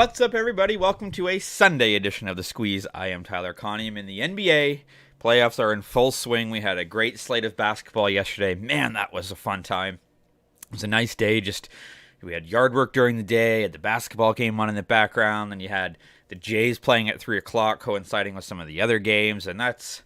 What's up, everybody? Welcome to a Sunday edition of The Squeeze. I am Tyler Connie. I'm in the NBA. Playoffs are in full swing. We had a great slate of basketball yesterday. Man, that was a fun time. It was a nice day. We had yard work during the day, had the basketball game on in the background, and you had the Jays playing at 3 o'clock, coinciding with some of the other games, and it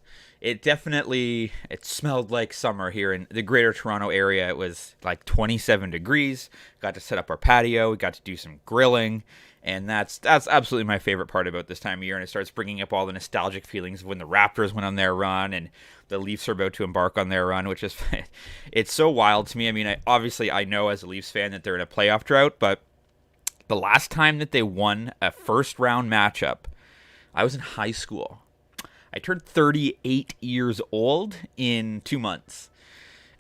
smelled like summer here in the greater Toronto area. It was like 27 degrees. Got to set up our patio. We got to do some grilling. And that's absolutely my favorite part about this time of year. And it starts bringing up all the nostalgic feelings of when the Raptors went on their run and the Leafs are about to embark on their run, which is, it's so wild to me. I mean, I know as a Leafs fan that they're in a playoff drought, but the last time that they won a first round matchup, I was in high school. I turned 38 years old in 2 months.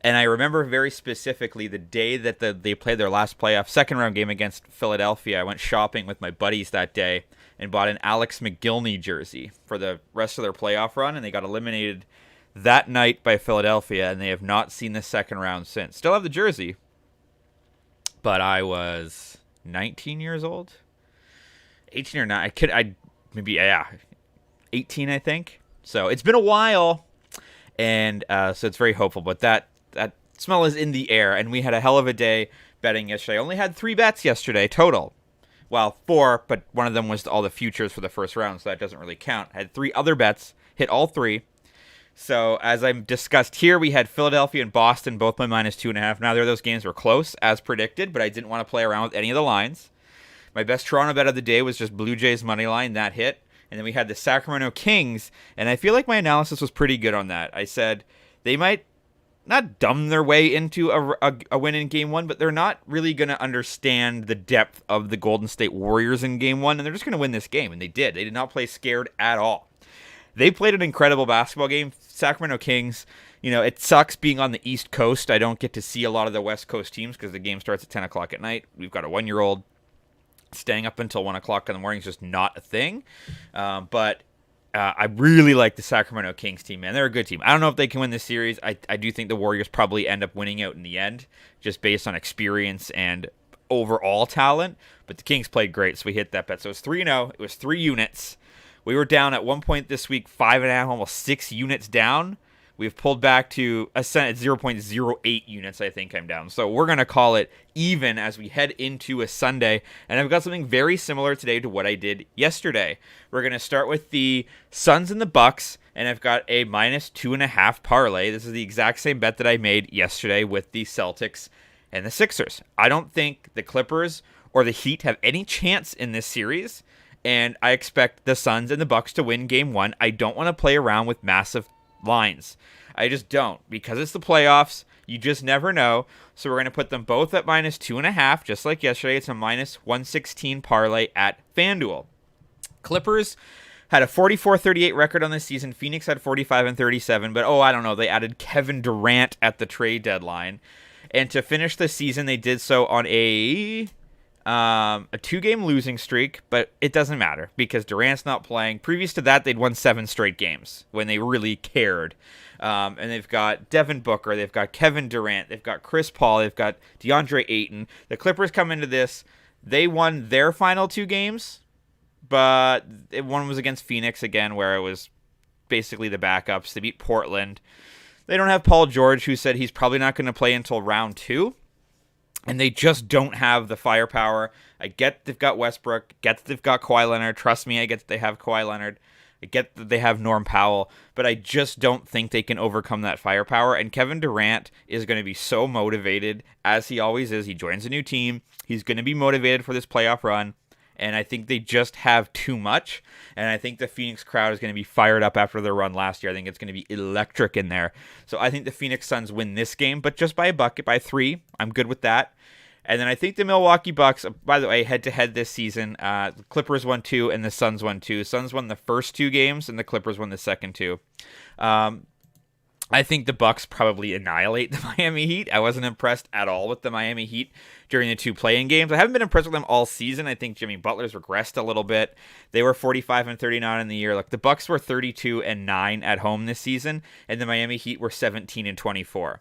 And I remember very specifically the day that they played their last playoff second round game against Philadelphia. I went shopping with my buddies that day and bought an Alex McGillney jersey for the rest of their playoff run. And they got eliminated that night by Philadelphia. And they have not seen the second round since. Still have the jersey. But I was 19 years old. 18 or 9. 18, I think. So it's been a while. And so it's very hopeful. But that smell is in the air, and we had a hell of a day betting yesterday. I only had 3 bets yesterday total. Well, 4, but one of them was all the futures for the first round, so that doesn't really count. I had 3 other bets, hit all 3. So as I discussed here, we had Philadelphia and Boston, both by -2.5. Neither of those games were close, as predicted, but I didn't want to play around with any of the lines. My best Toronto bet of the day was just Blue Jays money line. That hit. And then we had the Sacramento Kings, and I feel like my analysis was pretty good on that. I said they might not dumb their way into a win in Game 1, but they're not really going to understand the depth of the Golden State Warriors in Game 1, and they're just going to win this game, and they did. They did not play scared at all. They played an incredible basketball game. Sacramento Kings, it sucks being on the East Coast. I don't get to see a lot of the West Coast teams because the game starts at 10 o'clock at night. We've got a 1-year-old. Staying up until 1 o'clock in the morning is just not a thing. But I really like the Sacramento Kings team, man. They're a good team. I don't know if they can win this series. I do think the Warriors probably end up winning out in the end, just based on experience and overall talent. But the Kings played great, so we hit that bet. So it was 3-0. It was 3 units. We were down at one point this week, 5.5, almost 6 units down. We've pulled back to a cent at 0.08 units, I think I'm down. So we're going to call it even as we head into a Sunday. And I've got something very similar today to what I did yesterday. We're going to start with the Suns and the Bucks, and I've got a -2.5 parlay. This is the exact same bet that I made yesterday with the Celtics and the Sixers. I don't think the Clippers or the Heat have any chance in this series, and I expect the Suns and the Bucks to win Game 1. I don't want to play around with massive lines. I just don't, because it's the playoffs. You just never know. So we're going to put them both at -2.5, just like yesterday. It's a -116 parlay at FanDuel. Clippers had a 44-38 record on this season. Phoenix had 45-37, but I don't know. They added Kevin Durant at the trade deadline, and to finish the season, they did so on a 2-game losing streak, but it doesn't matter because Durant's not playing. Previous to that, they'd won 7 straight games when they really cared. And they've got Devin Booker, they've got Kevin Durant, they've got Chris Paul, they've got DeAndre Ayton. The Clippers come into this, they won their final 2 games, but one was against Phoenix again, where it was basically the backups. They beat Portland. They don't have Paul George, who said he's probably not going to play until round 2. And they just don't have the firepower. I get they've got Westbrook. Get that they've got Kawhi Leonard. Trust me, I get that they have Kawhi Leonard. I get that they have Norm Powell. But I just don't think they can overcome that firepower. And Kevin Durant is going to be so motivated, as he always is. He joins a new team. He's going to be motivated for this playoff run. And I think they just have too much. And I think the Phoenix crowd is going to be fired up after their run last year. I think it's going to be electric in there. So I think the Phoenix Suns win this game, but just by a bucket, by 3. I'm good with that. And then I think the Milwaukee Bucks, by the way, head-to-head this season, the Clippers won 2 and the Suns won 2. Suns won the first 2 games and the Clippers won the second 2. I think the Bucks probably annihilate the Miami Heat. I wasn't impressed at all with the Miami Heat during the 2 play-in games. I haven't been impressed with them all season. I think Jimmy Butler's regressed a little bit. They were 45-39 in the year. Like, the Bucks were 32-9 at home this season, and the Miami Heat were 17-24.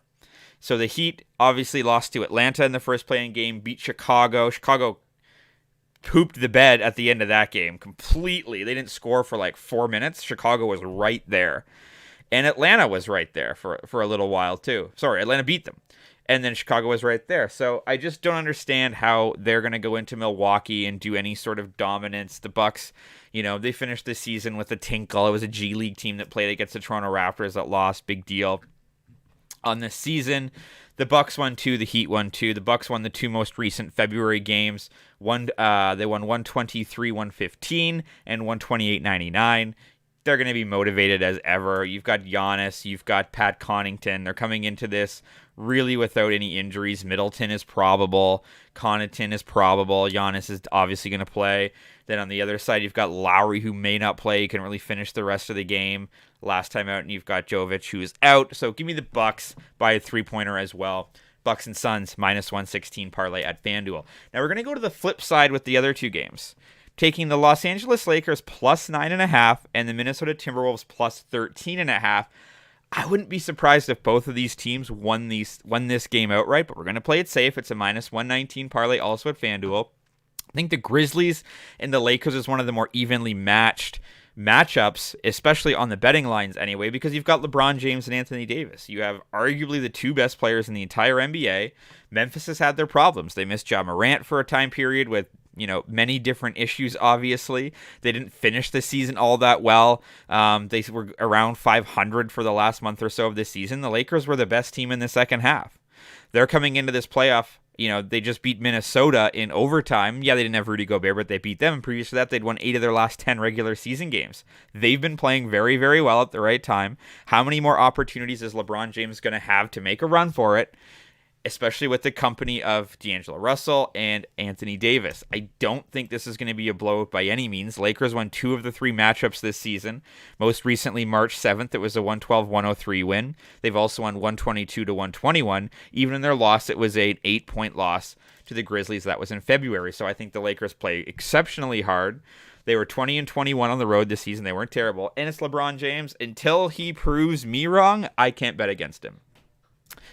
So the Heat obviously lost to Atlanta in the first play-in game, beat Chicago. Chicago pooped the bed at the end of that game completely. They didn't score for like 4 minutes. Chicago was right there. And Atlanta was right there for a little while too. Sorry, Atlanta beat them. And then Chicago was right there. So I just don't understand how they're going to go into Milwaukee and do any sort of dominance. The Bucks, they finished the season with a tinkle. It was a G League team that played against the Toronto Raptors that lost. Big deal. On this season, the Bucks won 2, the Heat won 2. The Bucks won the 2 most recent February games. They won 123-115 and 128-99. They're going to be motivated as ever. You've got Giannis, you've got Pat Connaughton. They're coming into this really without any injuries. Middleton is probable. Connaughton is probable. Giannis is obviously going to play. Then on the other side, you've got Lowry, who may not play. He can really finish the rest of the game last time out. And you've got Jovic, who is out. So give me the Bucks by a 3-pointer as well. Bucks and Suns, minus 116 parlay at FanDuel. Now we're going to go to the flip side with the other 2 games. Taking the Los Angeles Lakers plus 9.5 and the Minnesota Timberwolves plus 13.5. I wouldn't be surprised if both of these teams won this game outright, but we're going to play it safe. It's a minus 119 parlay also at FanDuel. I think the Grizzlies and the Lakers is one of the more evenly matched matchups, especially on the betting lines anyway, because you've got LeBron James and Anthony Davis. You have arguably the 2 best players in the entire NBA. Memphis has had their problems. They missed Ja Morant for a time period with many different issues, obviously. They didn't finish the season all that well. They were around 500 for the last month or so of the season. The Lakers were the best team in the second half. They're coming into this playoff. They just beat Minnesota in overtime. Yeah, they didn't have Rudy Gobert, but they beat them. And previous to that, they'd won 8 of their last 10 regular season games. They've been playing very, very well at the right time. How many more opportunities is LeBron James going to have to make a run for it? Especially with the company of D'Angelo Russell and Anthony Davis. I don't think this is going to be a blowout by any means. Lakers won 2 of the 3 matchups this season. Most recently, March 7th, it was a 112-103 win. They've also won 122-121. Even in their loss, it was an 8-point loss to the Grizzlies. That was in February. So I think the Lakers play exceptionally hard. They were 20-21 on the road this season. They weren't terrible. And it's LeBron James. Until he proves me wrong, I can't bet against him.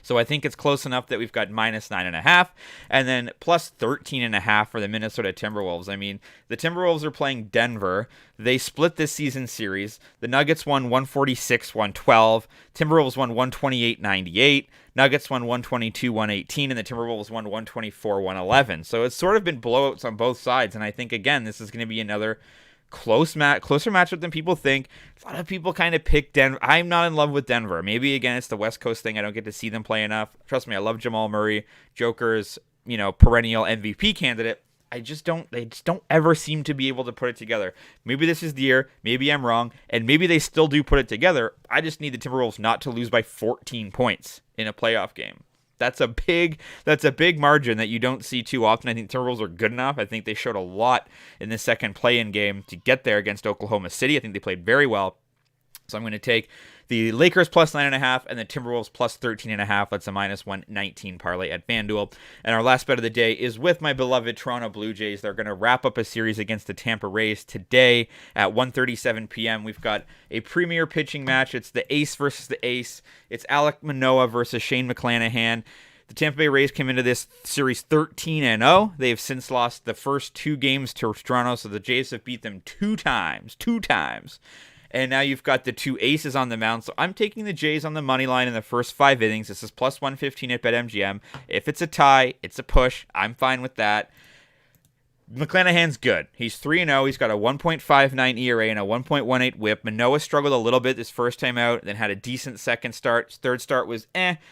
So I think it's close enough that we've got minus 9.5 and then plus 13.5 for the Minnesota Timberwolves. I mean, the Timberwolves are playing Denver. They split this season series. The Nuggets won 146-112. Timberwolves won 128-98. Nuggets won 122-118, and the Timberwolves won 124-111. So it's sort of been blowouts on both sides, and I think, again, this is going to be another closer matchup than people think. A lot of people kind of pick Denver. I'm not in love with Denver. Maybe, again, it's the West Coast thing. I don't get to see them play enough. Trust me, I love Jamal Murray, Joker's, perennial MVP candidate. They just don't ever seem to be able to put it together. Maybe this is the year. Maybe I'm wrong. And maybe they still do put it together. I just need the Timberwolves not to lose by 14 points in a playoff game. That's a big margin that you don't see too often. I think Timberwolves are good enough. I think they showed a lot in the second play-in game to get there against Oklahoma City. I think they played very well. So I'm going to take the Lakers plus 9.5 and the Timberwolves plus 13.5. That's a minus 119 parlay at FanDuel. And our last bet of the day is with my beloved Toronto Blue Jays. They're going to wrap up a series against the Tampa Rays today at 1:37 p.m. We've got a premier pitching match. It's the ace versus the ace. It's Alek Manoah versus Shane McClanahan. The Tampa Bay Rays came into this series 13-0. They have since lost the first 2 games to Toronto, so the Jays have beat them 2 times. And now you've got the 2 aces on the mound. So I'm taking the Jays on the money line in the first 5 innings. This is plus 115 at BetMGM. If it's a tie, it's a push. I'm fine with that. McClanahan's good. He's 3-0. He's got a 1.59 ERA and a 1.18 whip. Manoah struggled a little bit this first time out, then had a decent second start. Third start was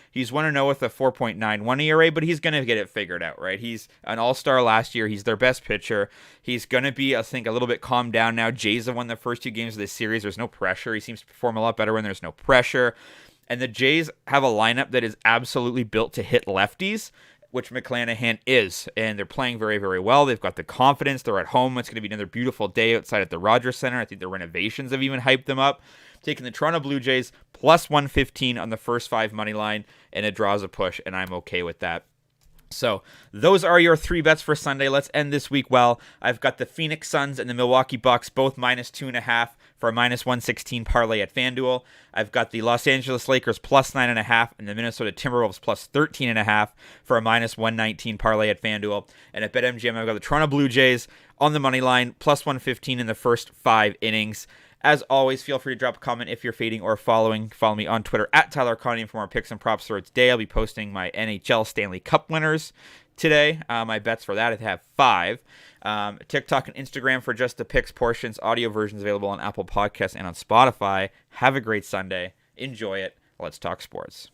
He's 1-0 with a 4.91 ERA, but he's going to get it figured out, right? He's an all-star last year. He's their best pitcher. He's going to be, I think, a little bit calmed down now. Jays have won the first 2 games of this series. There's no pressure. He seems to perform a lot better when there's no pressure. And the Jays have a lineup that is absolutely built to hit lefties, which McClanahan is, and they're playing very, very well. They've got the confidence. They're at home. It's going to be another beautiful day outside at the Rogers Center. I think the renovations have even hyped them up. Taking the Toronto Blue Jays plus 115 on the first 5 money line, and it draws a push, and I'm okay with that. So those are your 3 bets for Sunday. Let's end this week well. I've got the Phoenix Suns and the Milwaukee Bucks, both minus 2.5 for a minus 116 parlay at FanDuel. I've got the Los Angeles Lakers plus 9.5 and the Minnesota Timberwolves plus 13.5 for a minus 119 parlay at FanDuel. And at BetMGM, I've got the Toronto Blue Jays on the money line, plus 115 in the first 5 innings. As always, feel free to drop a comment if you're fading or following. Follow me on Twitter at Tyler Connie for more picks and props throughout today. I'll be posting my NHL Stanley Cup winners today. My bets for that, I have 5. TikTok and Instagram for just the picks portions. Audio versions available on Apple Podcasts and on Spotify. Have a great Sunday. Enjoy it. Let's talk sports.